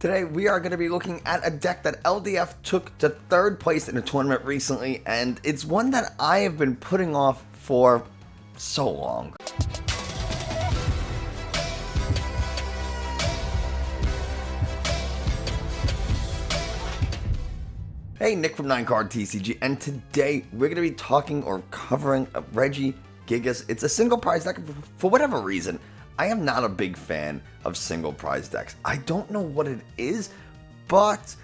Today we are going to be looking at a deck that LDF took to 3rd place in a tournament recently, and it's one that I have been putting off for so long. Hey, Nick from 9Card TCG, and today we're going to be talking or covering a Regigigas. It's a single prize deck. For whatever reason, I am not a big fan of single prize decks. I don't know what it is, but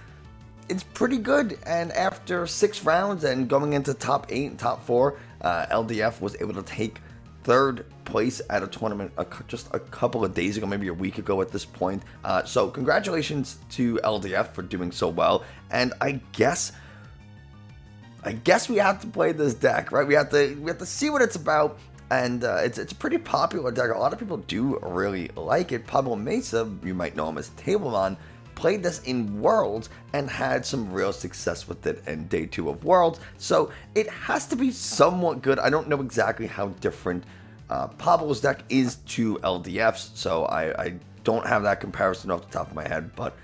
it's pretty good. And after 6 rounds and going into top 8 and top 4, LDF was able to take 3rd place at a tournament just a couple of days ago, maybe a week ago at this point. So congratulations to LDF for doing so well. And I guess we have to play this deck, right? We have to see what it's about. And it's a pretty popular deck. A lot of people do really like it. Pablo Mesa, you might know him as Tablemon, played this in Worlds and had some real success with it in Day 2 of Worlds. So it has to be somewhat good. I don't know exactly how different Pablo's deck is to LDF's, so I don't have that comparison off the top of my head. But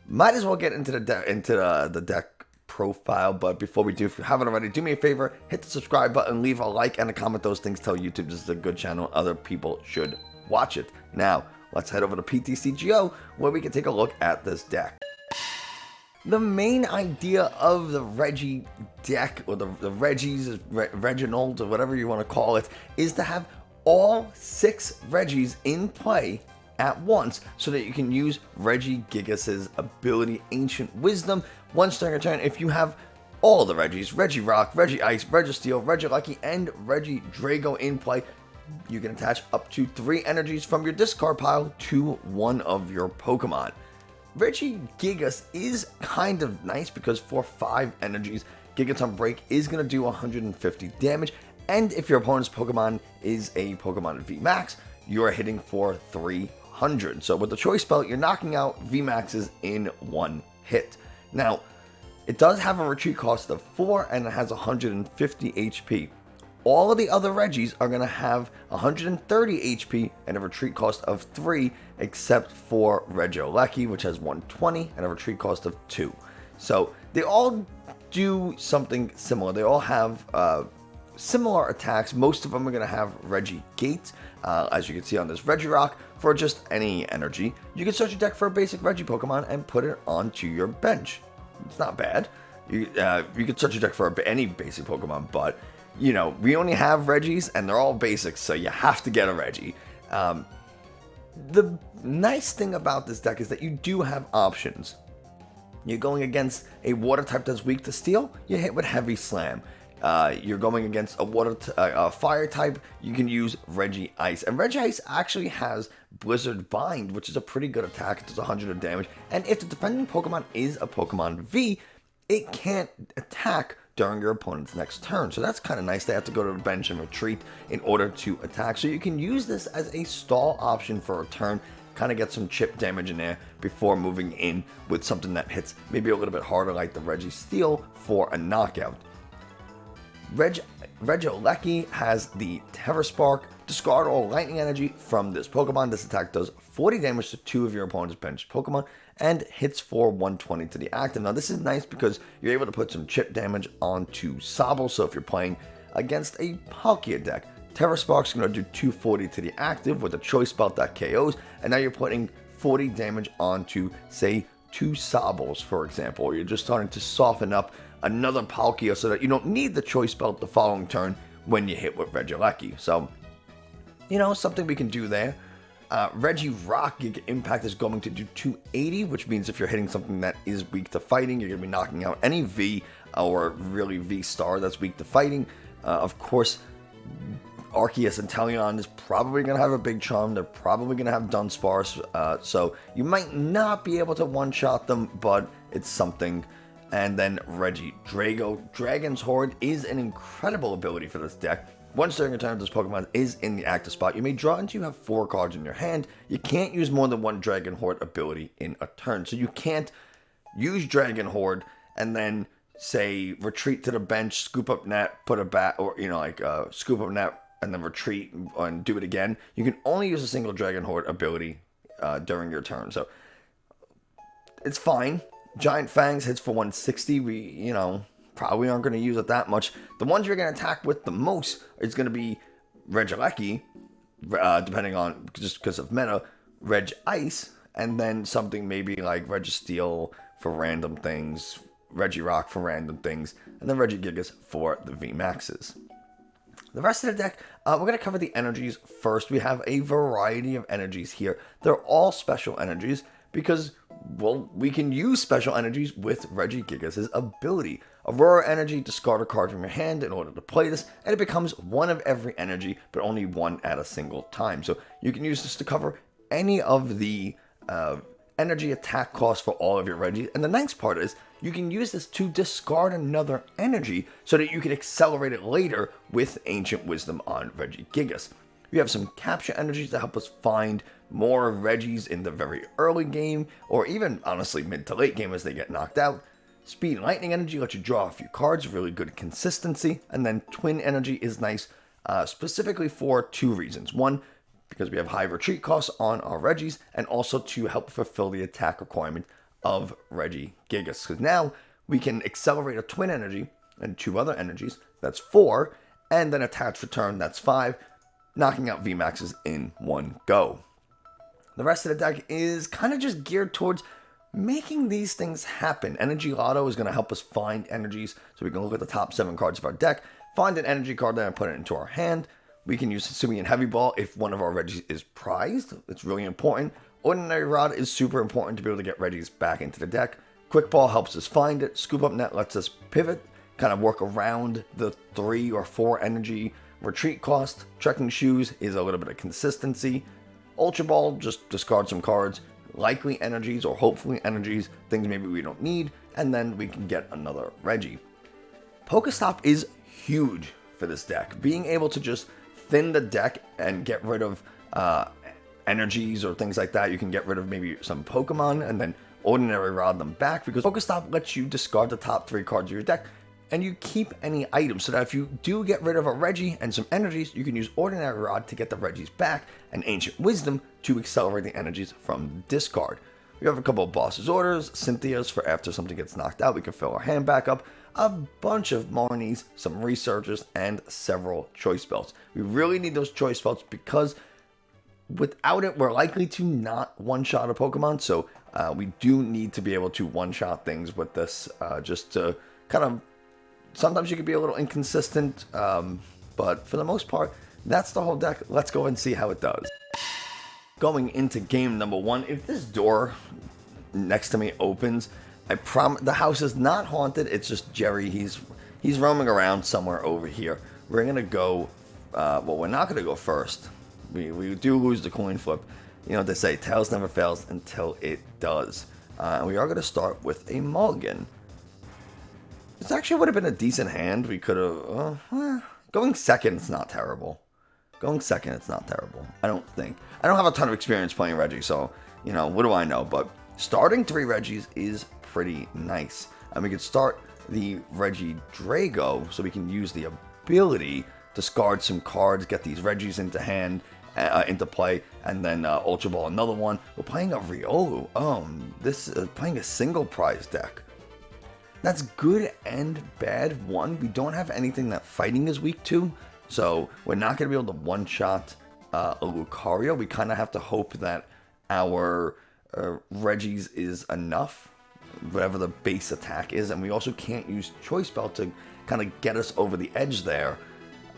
might as well get into the deck profile. But before we do, if you haven't already, do me a favor, hit the subscribe button, leave a like and a comment. Those things tell YouTube this is a good channel, other people should watch it. Now let's head over to PTCGO where we can take a look at this deck. The main idea of the Regi deck, or the Regis, Reginald, or whatever you want to call it, is to have all 6 Regis in play at once so that you can use Regigigas' ability Ancient Wisdom once during a turn. If you have all the Regis, Regirock, Regice, Registeel, Regieleki, and Regidrago in play, you can attach up to 3 energies from your discard pile to one of your Pokemon. Regigigas is kind of nice because for 5 energies, Gigaton Break is going to do 150 damage, and if your opponent's Pokemon is a Pokemon Vmax, you are hitting for 300. So with the Choice Belt, you're knocking out Vmaxes in one hit. Now, it does have a retreat cost of 4 and it has 150 HP. All of the other Regis are going to have 130 HP and a retreat cost of 3, except for Regieleki, which has 120 and a retreat cost of 2. So they all do something similar. They all have similar attacks. Most of them are going to have Regigate, as you can see on this Regirock. For just any energy, you can search your deck for a basic Regi Pokemon and put it onto your bench. It's not bad. You can search your deck for any basic Pokemon, but you know, we only have Regis and they're all basics, so you have to get a Regi. The nice thing about this deck is that you do have options. You're going against a water type that's weak to steel, you hit with Heavy Slam. You're going against a fire type, you can use Regice. And Regice actually has Blizzard Bind, which is a pretty good attack. It does 100 of damage. And if the defending Pokemon is a Pokemon V, it can't attack during your opponent's next turn. So that's kind of nice. They have to go to the bench and retreat in order to attack. So you can use this as a stall option for a turn, kind of get some chip damage in there before moving in with something that hits maybe a little bit harder, like the Registeel for a knockout. Regieleki has the Terra Spark. Discard all lightning energy from this Pokemon. This attack does 40 damage to 2 of your opponent's bench Pokemon and hits for 120 to the active. Now this is nice because you're able to put some chip damage onto Sobble. So if you're playing against a Palkia deck, Terra Spark's going to do 240 to the active with a Choice Belt that KOs, and now you're putting 40 damage onto, say, 2 Sobbles, for example. Or you're just starting to soften up another Palkia so that you don't need the Choice Belt the following turn when you hit with Regieleki. So, you know, something we can do there. Regirock Giga Impact is going to do 280, which means if you're hitting something that is weak to fighting, you're going to be knocking out any V or really V star that's weak to fighting. Of course, Arceus and Teleon is probably going to have a big charm. They're probably going to have Dunsparce. So you might not be able to one-shot them, but it's something. And then Regidrago, Dragon's Horde, is an incredible ability for this deck. Once during a turn, this Pokemon is in the active spot, you may draw until you have 4 cards in your hand. You can't use more than 1 Dragon Horde ability in a turn. So you can't use Dragon Horde and then, say, retreat to the bench, scoop up net, put a bat, or, you know, like scoop up net and then retreat and do it again. You can only use a single Dragon Horde ability during your turn. So It's fine. Giant Fangs hits for 160. We, probably aren't going to use it that much. The ones you're going to attack with the most is going to be Regieleki, depending on, just because of meta, Regice, and then something maybe like Registeel for random things, Regirock for random things, and then Regigigas for the Vmaxes. The rest of the deck, we're going to cover the energies first. We have a variety of energies here. They're all special energies because, well, we can use special energies with Regigigas' ability. Aurora Energy, discard a card from your hand in order to play this, and it becomes one of every energy, but only one at a single time. So you can use this to cover any of the energy attack costs for all of your Regis. And the nice part is you can use this to discard another energy so that you can accelerate it later with Ancient Wisdom on Regigigas. We have some capture energies to help us find more Regis in the very early game, or even honestly mid to late game as they get knocked out. Speed and Lightning Energy lets you draw a few cards, really good consistency. And then Twin Energy is nice specifically for two reasons. One, because we have high retreat costs on our Regis, and also to help fulfill the attack requirement of Regigigas. Because now we can accelerate a Twin Energy and two other energies, that's 4, and then attach return, that's 5, knocking out Vmaxes in one go. The rest of the deck is kind of just geared towards making these things happen. Energy Loto is going to help us find energies, so we can look at the top 7 cards of our deck, find an energy card, then put it into our hand. We can use Hisuian Heavy Ball if one of our Regis is prized. It's really important. Ordinary Rod is super important to be able to get Regis back into the deck. Quick Ball helps us find it. Scoop Up Net lets us pivot, kind of work around the 3 or 4 energy retreat cost. Trekking Shoes is a little bit of consistency. Ultra Ball, just discard some cards. Likely energies or hopefully energies, things maybe we don't need, and then we can get another Regi. PokéStop is huge for this deck. Being able to just thin the deck and get rid of energies or things like that. You can get rid of maybe some Pokemon and then Ordinary Rod them back, because PokéStop lets you discard the top 3 cards of your deck and you keep any items, so that if you do get rid of a Regi and some energies, you can use Ordinary Rod to get the Regis back and Ancient Wisdom to accelerate the energies from the discard. We have a couple of Boss's Orders, Cynthia's for after something gets knocked out, we can fill our hand back up, a bunch of Marnies, some Researchers, and several Choice Belts. We really need those Choice Belts because without it, we're likely to not one-shot a Pokemon, so we do need to be able to one-shot things with this, just to kind of, sometimes you can be a little inconsistent, but for the most part, that's the whole deck. Let's go and see how it does. Going into game number 1, if this door next to me opens, I promise the house is not haunted. It's just Jerry. He's roaming around somewhere over here. We're gonna go. Well, we're not gonna go first. We do lose the coin flip. You know what they say, tails never fails until it does. And we are gonna start with a mulligan. This actually would have been a decent hand. We could have going second. It's not terrible. Going second, it's not terrible. I don't think. I don't have a ton of experience playing Regi, so what do I know? But starting 3 Regis is pretty nice. And we can start the Regidrago, so we can use the ability to discard some cards, get these Regis into hand, into play, and then Ultra Ball another one. We're playing a Riolu. This is playing a single prize deck. That's good and bad. One, we don't have anything that fighting is weak to, so we're not going to be able to one-shot a Lucario. We kind of have to hope that our Regis is enough, whatever the base attack is, and we also can't use Choice Belt to kind of get us over the edge there.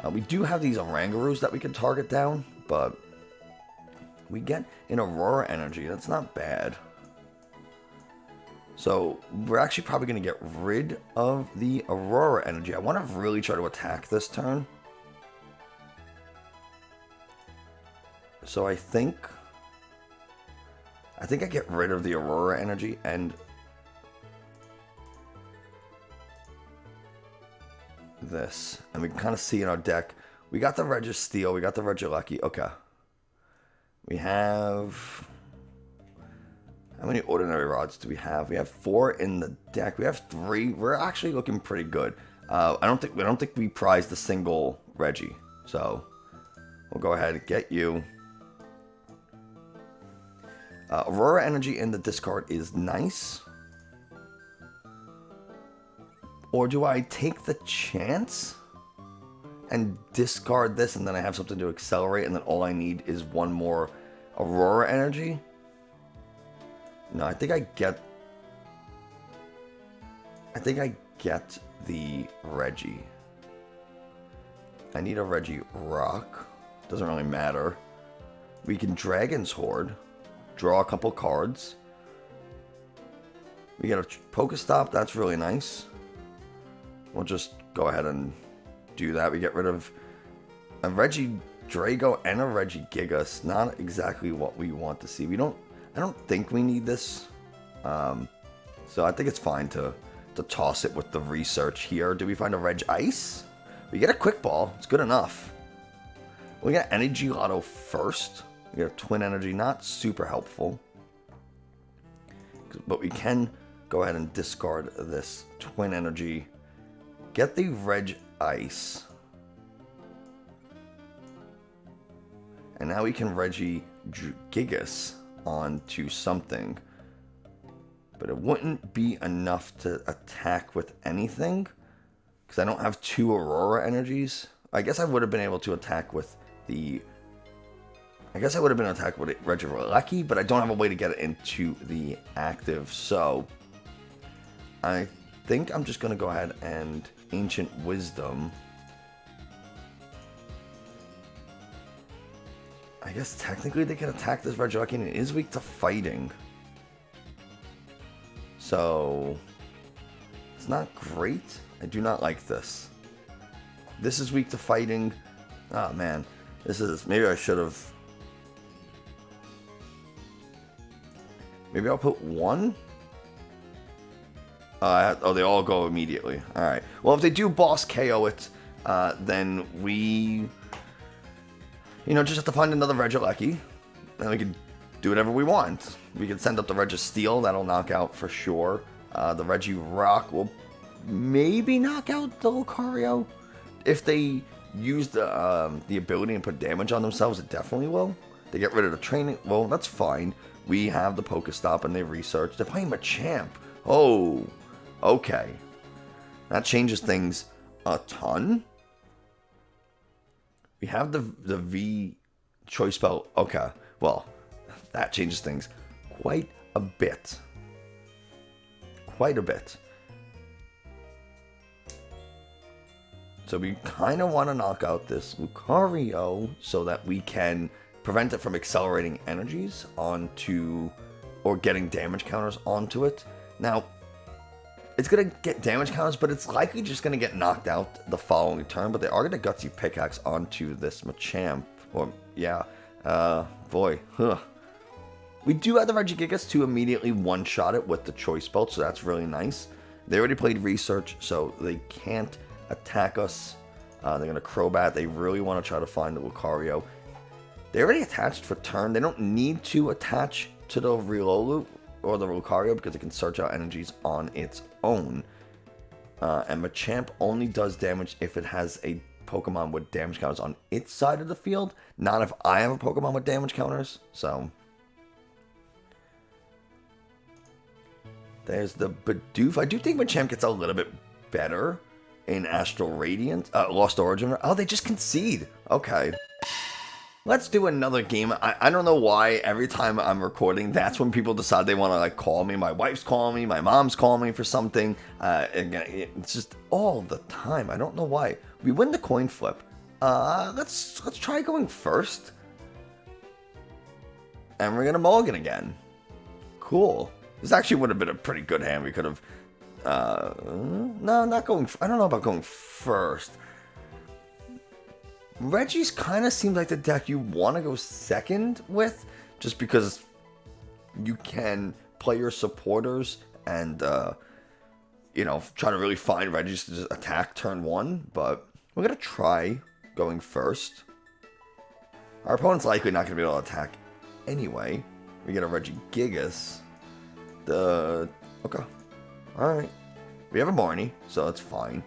We do have these Orangaroos that we can target down, but we get an Aurora Energy. That's not bad. So we're actually probably going to get rid of the Aurora Energy. I want to really try to attack this turn. So I think I get rid of the Aurora Energy and this. And we can kind of see in our deck, we got the Registeel, we got the Regieleki. Okay. We have... How many Ordinary Rods do we have? We have 4 in the deck. We have 3. We're actually looking pretty good. I don't think we prized a single Regi. So we'll go ahead and get you. Aurora Energy in the discard is nice. Or do I take the chance and discard this, and then I have something to accelerate, and then all I need is one more Aurora Energy? No, I think I get the Regi. I need a Regirock. Doesn't really matter. We can Dragon's Horde. Draw a couple cards. We get a PokéStop. That's really nice. We'll just go ahead and do that. We get rid of a Regidrago and a Regigigas. Not exactly what we want to see. I don't think we need this. So I think it's fine to toss it with the research here. Do we find a Regice? We get a Quick Ball. It's good enough. We got Energy Loto first. We got a Twin Energy. Not super helpful. But we can go ahead and discard this Twin Energy. Get the Regice. And now we can Regigigas onto something. But it wouldn't be enough to attack with anything. Because I don't have two Aurora Energies. I guess I would have been able to attack with the... I guess I would have been able to attack with Regieleki, but I don't have a way to get it into the active. So I think I'm just going to go ahead and Ancient Wisdom. I guess technically they can attack this Regieleki, and it is weak to fighting. So it's not great. I do not like this. This is weak to fighting. Oh man, this is, maybe I should have. Maybe I'll put one. Oh, they all go immediately. All right. Well, if they do boss KO it, then we, just have to find another Regieleki, and we can do whatever we want. We can send up the Registeel. That'll knock out for sure. The Regirock will maybe knock out the Lucario. If they use the ability and put damage on themselves, it definitely will. They get rid of the training. Well, that's fine. We have the PokéStop, and they research. They're playing Machamp. Oh, okay. That changes things a ton. We have the V Choice Belt. Okay, well, that changes things quite a bit. Quite a bit. So we kind of want to knock out this Lucario so that we can prevent it from accelerating energies onto, or getting damage counters onto it. Now, it's going to get damage counters, but it's likely just going to get knocked out the following turn. But they are going to Gutsy Pickaxe onto this Machamp. Or, yeah, boy, huh. We do have the Regigigas to immediately one-shot it with the Choice Belt, so that's really nice. They already played Research, so they can't attack us. They're going to Crobat. They really want to try to find the Lucario. They already attached for turn. They don't need to attach to the Riolu or the Lucario because it can search out energies on its own. And Machamp only does damage if it has a Pokemon with damage counters on its side of the field, not if I have a Pokemon with damage counters. So there's the Bidoof. I do think Machamp gets a little bit better in Astral Radiant. Lost Origin. Oh, they just concede. Okay. Let's do another game. I don't know why every time I'm recording, that's when people decide they want to call me. My wife's calling me. My mom's calling me for something. It's just all the time. I don't know why. We win the coin flip. Let's try going first. And we're gonna mulligan again. Cool. This actually would have been a pretty good hand. We could have. No, not going. I don't know about going first. Regis kind of seems like the deck you want to go second with, just because you can play your supporters and, try to really find Regis to just attack turn one. But we're going to try going first. Our opponent's likely not going to be able to attack anyway. We get a Regigigas. Okay. Alright. We have a Marnie, so that's fine.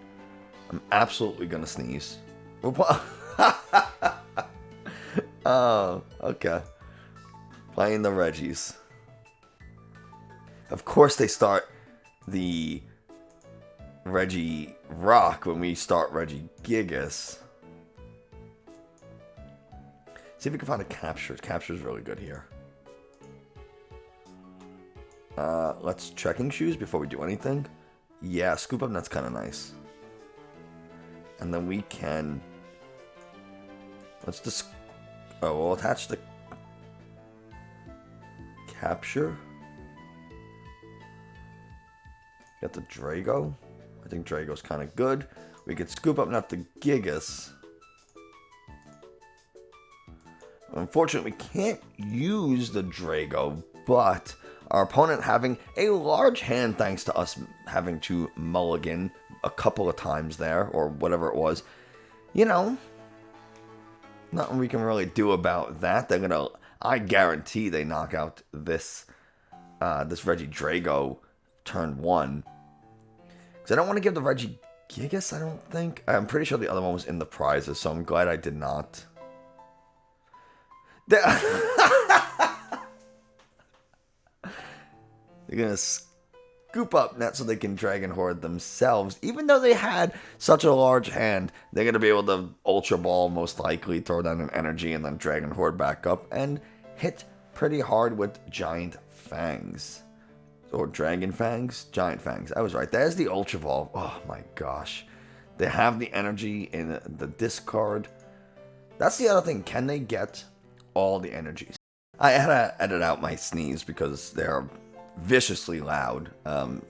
I'm absolutely going to sneeze. Oh, okay. Playing the Regis. Of course they start the Regirock when we start Regigigas. See if we can find a Capture. Capture's really good here. Let's Trekking Shoes before we do anything. Yeah, Scoop Up Net's kind of nice. And then we can... Let's just... Oh, we'll attach the... Capture. Got the Drago. I think Drago's kind of good. We could Scoop Up Net the Gigas. Unfortunately, we can't use the Drago, but our opponent having a large hand thanks to us having to mulligan a couple of times there, or whatever it was. You know, nothing we can really do about that. They're gonna, I guarantee they knock out this Regidrago turn 1. Because I don't want to give the Regigigas, I don't think. I'm pretty sure the other one was in the prizes, so I'm glad I did not. They're going to Scoop Up Net so they can Dragon Horde themselves. Even though they had such a large hand, they're going to be able to Ultra Ball, most likely, throw down an energy, and then Dragon Horde back up, and hit pretty hard with Giant Fangs. Or Dragon Fangs? Giant Fangs. I was right. There's the Ultra Ball. Oh my gosh. They have the energy in the discard. That's the other thing. Can they get all the energies? I had to edit out my sneeze because they're viciously loud.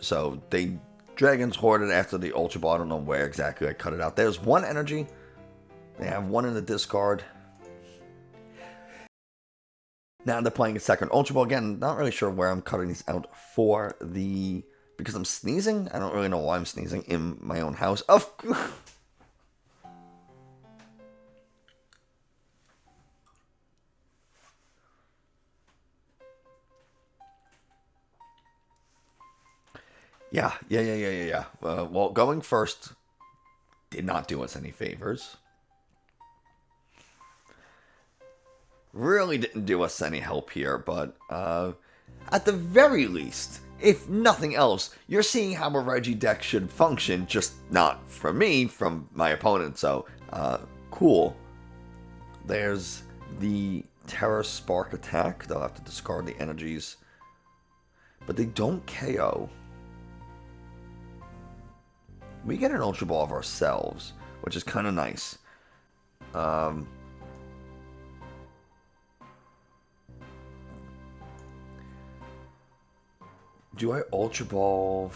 So they Dragons hoarded after the Ultra Ball. I don't know where exactly I cut it out. There's one energy. They have one in the discard. Now they're playing a second Ultra Ball. Again, not really sure where I'm cutting these out for the... Because I'm sneezing? I don't really know why I'm sneezing in my own house. Yeah. Well, going first did not do us any favors. Really didn't do us any help here, but at the very least, if nothing else, you're seeing how a Regi deck should function, just not from me, from my opponent, so cool. There's the Terra Spark attack. They'll have to discard the energies, but they don't KO. We get an Ultra Ball of ourselves, which is kind of nice. Do I Ultra Ball?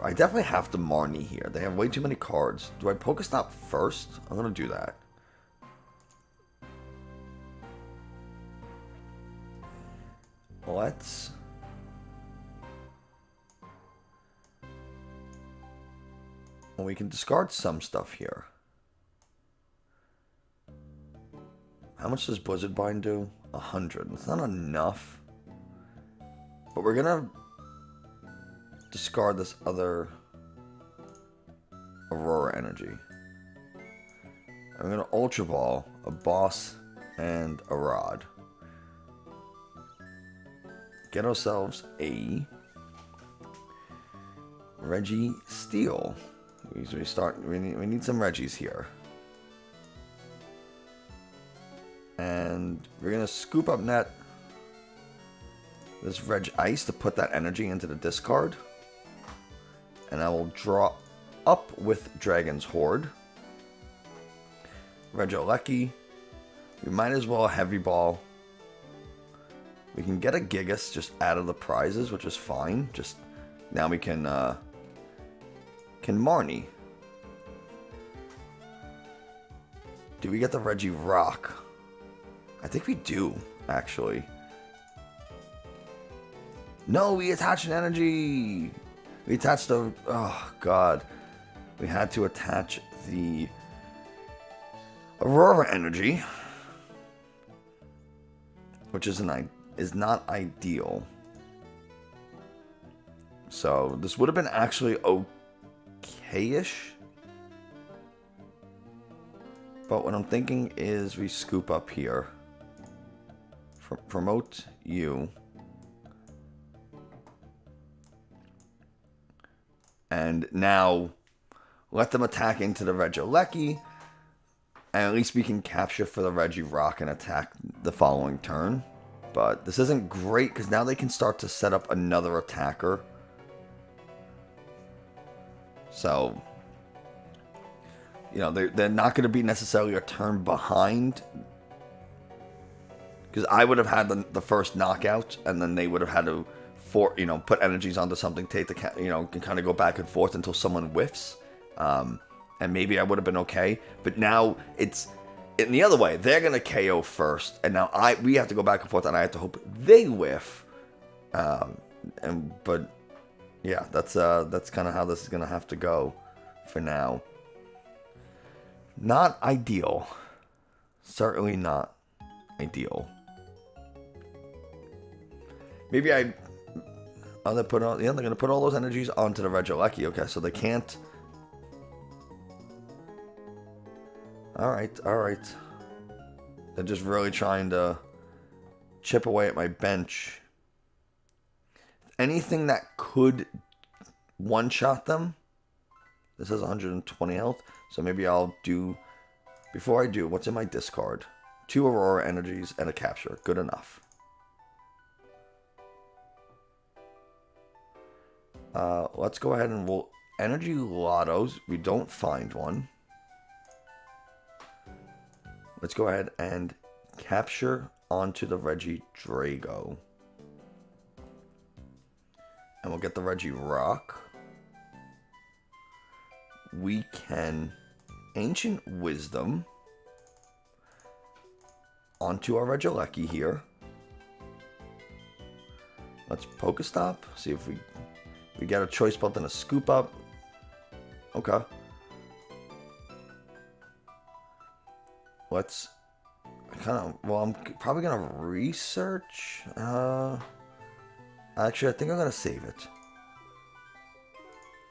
I definitely have to Marnie here. They have way too many cards. Do I PokéStop first? I'm going to do that. Let's... Well, we can discard some stuff here. How much does Blizzard Bind do? 100. It's not enough. But we're going to discard this other Aurora Energy. I'm going to Ultra Ball a Boss and a Rod. Get ourselves a Registeel. We need some Regis here. And we're going to Scoop Up Net this Reg Ice to put that energy into the discard. And I will draw up with Dragon's Horde. Regieleki. We might as well Heavy Ball. We can get a Gigas just out of the prizes, which is fine. Just now we can Marnie. Do we get the Regirock? I think we do, actually. No, we attach an energy. We attached the... Oh, God. We had to attach the Aurora Energy, which is not ideal. So this would have been actually okay-ish. But what I'm thinking is we Scoop Up here. Promote you. And now, let them attack into the Regieleki, and at least we can capture for the Regirock and attack the following turn. But this isn't great, because now they can start to set up another attacker. So, you know, they're not going to be necessarily a turn behind. Because I would have had the first knockout, and then they would have had to, put energies onto something, take the, can kind of go back and forth until someone whiffs. And maybe I would have been okay. But now it's in the other way. They're going to KO first, and now we have to go back and forth, and I have to hope they whiff. But yeah, that's kind of how this is going to have to go for now. Not ideal. Certainly not ideal. Maybe they're going to put all those energies onto the Regieleki. Okay, so they can't. All right. They're just really trying to chip away at my bench. Anything that could one-shot them. This has 120 health, so maybe I'll do. Before I do, what's in my discard? 2 Aurora Energies and a Capture. Good enough. Let's go ahead and we'll Energy Lotos. We don't find one. Let's go ahead and capture onto the Regidrago. And we'll get the Regirock. We can Ancient Wisdom onto our Regieleki here. Let's PokéStop. See if we get a Choice Belt and a Scoop Up. Okay. I'm probably going to research. Actually, I think I'm going to save it.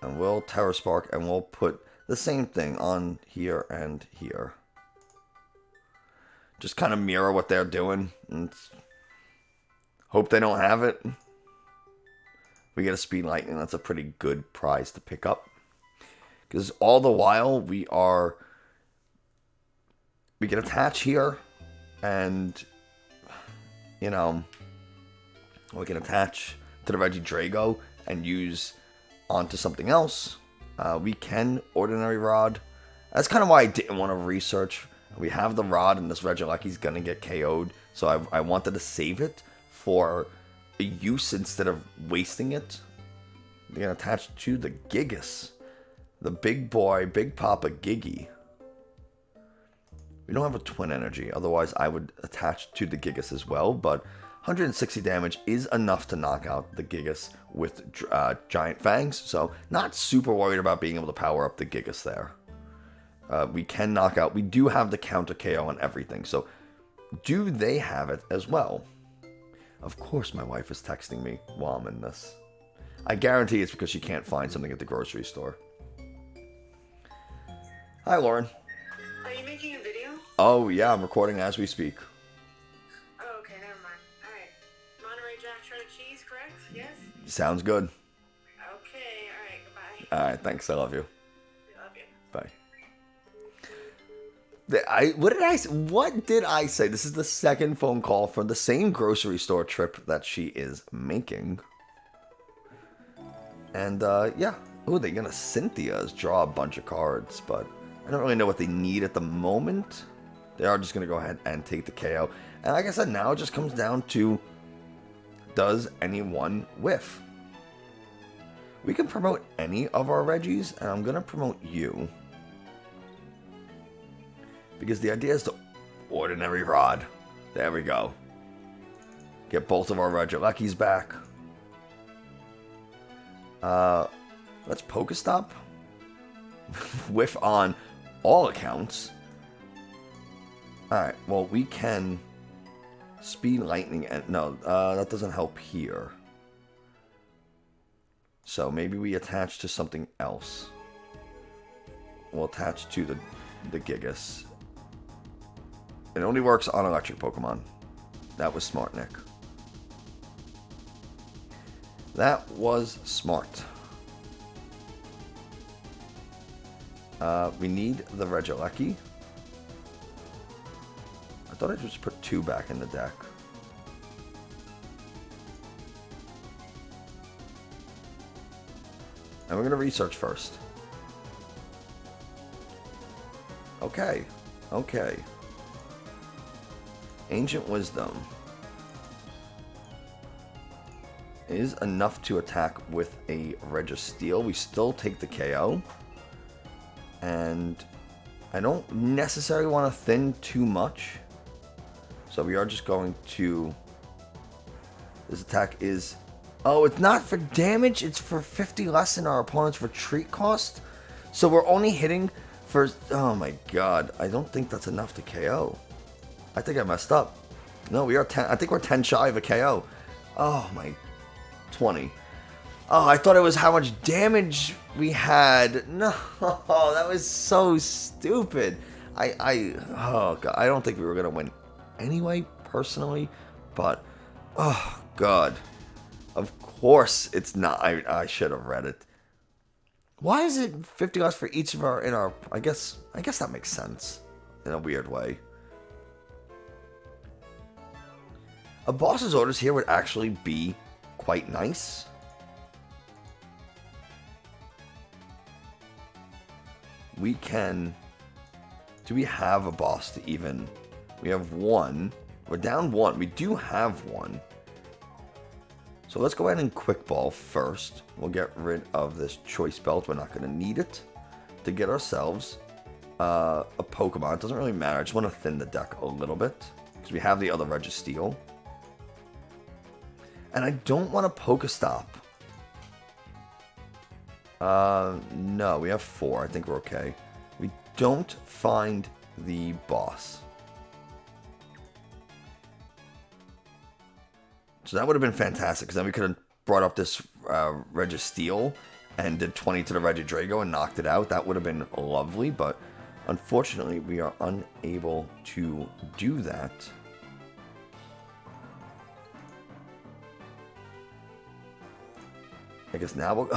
And we'll Terra Spark, and we'll put the same thing on here and here. Just kind of mirror what they're doing. And hope they don't have it. We get a Speed Lightning. That's a pretty good prize to pick up. Because all the while, we can attach here. And, we can attach to the Regidrago and use onto something else. We can Ordinary Rod. That's kind of why I didn't want to research. We have the Rod, and this Regieleki's going to get KO'd. So I wanted to save it for a use instead of wasting it. They're going to attach to the Gigas. The big boy, Big Papa Gigi. We don't have a Twin Energy. Otherwise, I would attach to the Gigas as well. But 160 damage is enough to knock out the Gigas with Giant Fangs. So, not super worried about being able to power up the Gigas there. We can knock out. We do have the counter KO on everything. So, do they have it as well? Of course, my wife is texting me while I'm in this. I guarantee it's because she can't find something at the grocery store. Hi, Lauren. Are you making a video? Oh, yeah, I'm recording as we speak. Oh, okay, never mind. Alright. Monterey Jack shredded cheese, correct? Yes? Sounds good. Okay, alright, goodbye. Alright, thanks. I love you. I love you. Bye. What did I say? This is the second phone call from the same grocery store trip that she is making. And, yeah. Oh, they're gonna Cynthia's draw a bunch of cards, but I don't really know what they need at the moment. They are just gonna go ahead and take the KO. And like I said, now it just comes down to, does anyone whiff? We can promote any of our Regis, and I'm gonna promote you. Because the idea is to Ordinary Rod. There we go. Get both of our Regielekis back. Let's PokéStop. Whiff on all accounts. Alright, well, we can Speed Lightning. And no, that doesn't help here. So maybe we attach to something else. We'll attach to the Gigas. It only works on electric Pokemon. That was smart, Nick. That was smart. We need the Regieleki. I thought I just put 2 back in the deck. And we're going to research first. Okay. Okay. Ancient Wisdom is enough to attack with a Registeel. We still take the KO. And I don't necessarily want to thin too much. So we are just going to... This attack is... Oh, it's not for damage. It's for 50 less than our opponent's retreat cost. So we're only hitting for... Oh my god. I don't think that's enough to KO. I think I messed up. No, we are 10. I think we're 10 shy of a KO. Oh my... 20. Oh, I thought it was how much damage we had. No, that was so stupid. Oh god, I don't think we were gonna win anyway, personally. But, oh god, of course it's not. I should have read it. Why is it 50 less for each of our in our? I guess that makes sense in a weird way. A boss's orders here would actually be quite nice. We can... Do we have a boss to even... We have 1. We're down 1. We do have 1. So let's go ahead and quick ball first. We'll get rid of this choice belt. We're not going to need it. To get ourselves a Pokemon. It doesn't really matter. I just want to thin the deck a little bit. Because we have the other Registeel. And I don't want a PokéStop. No, we have 4. I think we're okay. We don't find the boss. So that would have been fantastic, because then we could have brought up this Registeel and did 20 to the Regidrago and knocked it out. That would have been lovely, but unfortunately we are unable to do that. I guess now we'll...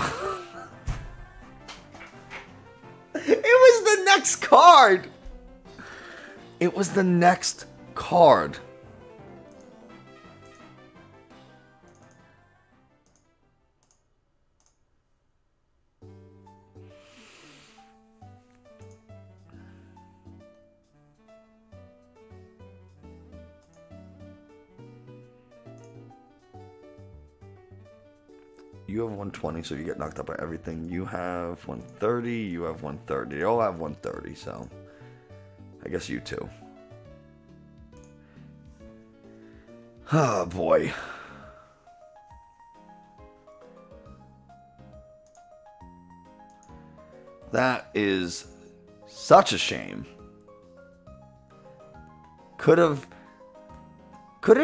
It was the next card! It was the next card. You have 120, so you get knocked up by everything. You have 130, you have 130. They all have 130, so I guess you too. Oh boy. That is such a shame. Could have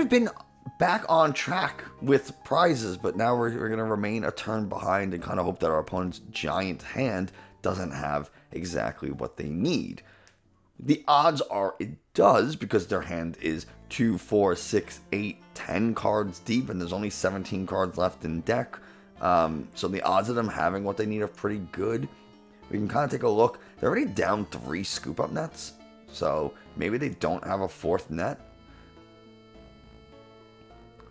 been back on track with prizes, but now we're going to remain a turn behind and kind of hope that our opponent's giant hand doesn't have exactly what they need. The odds are it does, because their hand is 2, 4, 6, 8, 10 cards deep, and there's only 17 cards left in deck. So the odds of them having what they need are pretty good. We can kind of take a look. They're already down 3 Scoop Up Nets, so maybe they don't have a 4th net.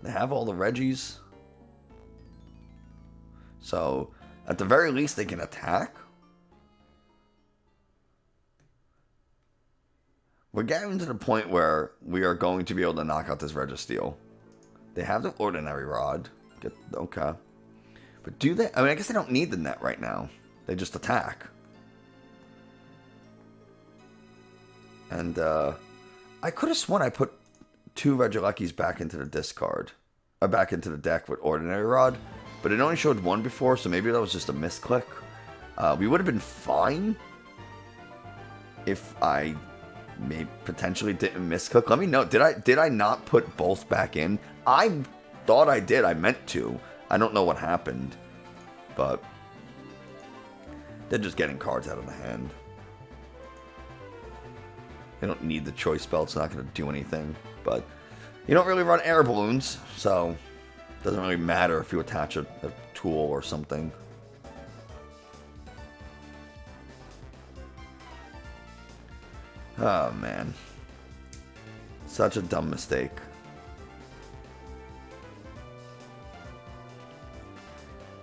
They have all the Regis. So, at the very least, they can attack. We're getting to the point where we are going to be able to knock out this Registeel. They have the Ordinary Rod. Okay. But do they? I mean, I guess they don't need the net right now. They just attack. And, I could have sworn I put 2 Regielekis back into the discard. Back into the deck with Ordinary Rod. But it only showed 1 before, so maybe that was just a misclick. We would have been fine if I potentially didn't misclick. Let me know. Did I not put both back in? I thought I did. I meant to. I don't know what happened. But they're just getting cards out of the hand. They don't need the choice belt. It's not going to do anything. But you don't really run air balloons, so it doesn't really matter if you attach a tool or something. Oh, man. Such a dumb mistake.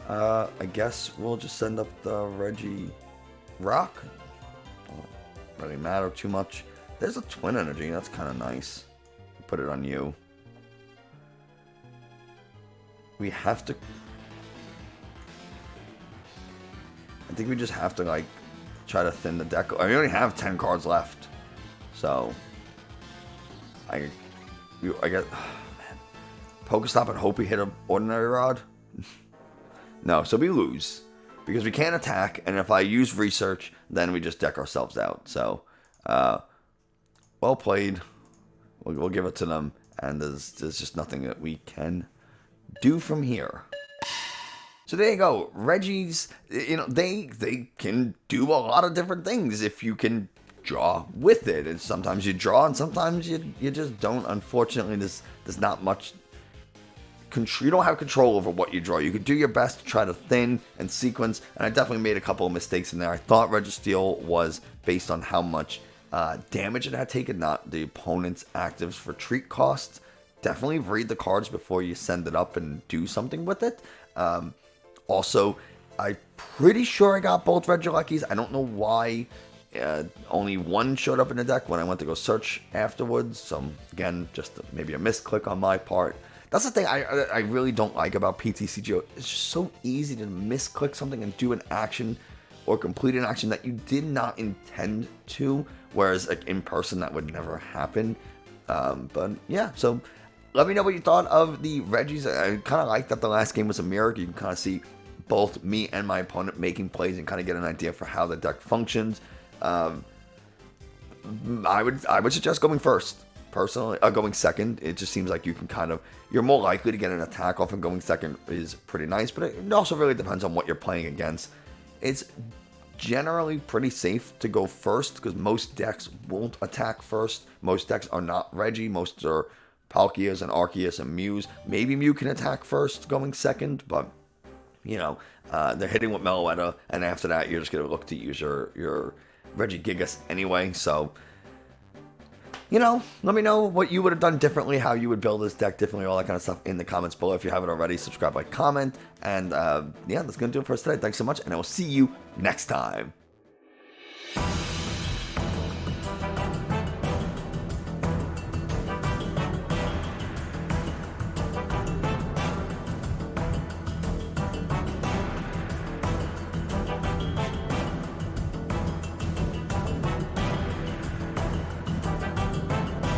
I guess we'll just send up the Regirock. Don't really matter too much. There's a twin energy. That's kind of nice. Put it on you. We have to... I think we just have to, like, try to thin the deck. I mean, we only have 10 cards left. So... I guess... Oh, man. PokéStop and hope we hit an Ordinary Rod? No, so we lose. Because we can't attack, and if I use research, then we just deck ourselves out. So, well played. We'll give it to them, and there's just nothing that we can do from here. So there you go. Regis, you know, they can do a lot of different things if you can draw with it. And sometimes you draw, and sometimes you just don't. Unfortunately, there's not much... You don't have control over what you draw. You could do your best to try to thin and sequence, and I definitely made a couple of mistakes in there. I thought Registeel was based on how much damage it had taken, not the opponent's actives for treat costs. Definitely read the cards before you send it up and do something with it. Also, I'm pretty sure I got both Regielekis. I don't know why only one showed up in the deck when I went to go search afterwards. So again, just maybe a misclick on my part. That's the thing I really don't like about PTCGO. It's just so easy to misclick something and do an action or complete an action that you did not intend to. Whereas like in person, that would never happen. But yeah, so let me know what you thought of the Regis. I kind of like that the last game was a mirror. You can kind of see both me and my opponent making plays and kind of get an idea for how the deck functions. I would suggest going first. Personally, going second, it just seems like you can kind of, you're more likely to get an attack off, and going second is pretty nice, but it also really depends on what you're playing against. It's generally pretty safe to go first, because most decks won't attack first. Most decks are not Regi, most are Palkias and Arceus and Mews. Maybe Mew can attack first, going second, but, you know, they're hitting with Meloetta, and after that, you're just going to look to use your Regigigas anyway, so... You know, let me know what you would have done differently, how you would build this deck differently, all that kind of stuff in the comments below. If you haven't already, subscribe, like, comment. And yeah, that's going to do it for us today. Thanks so much, and I will see you next time.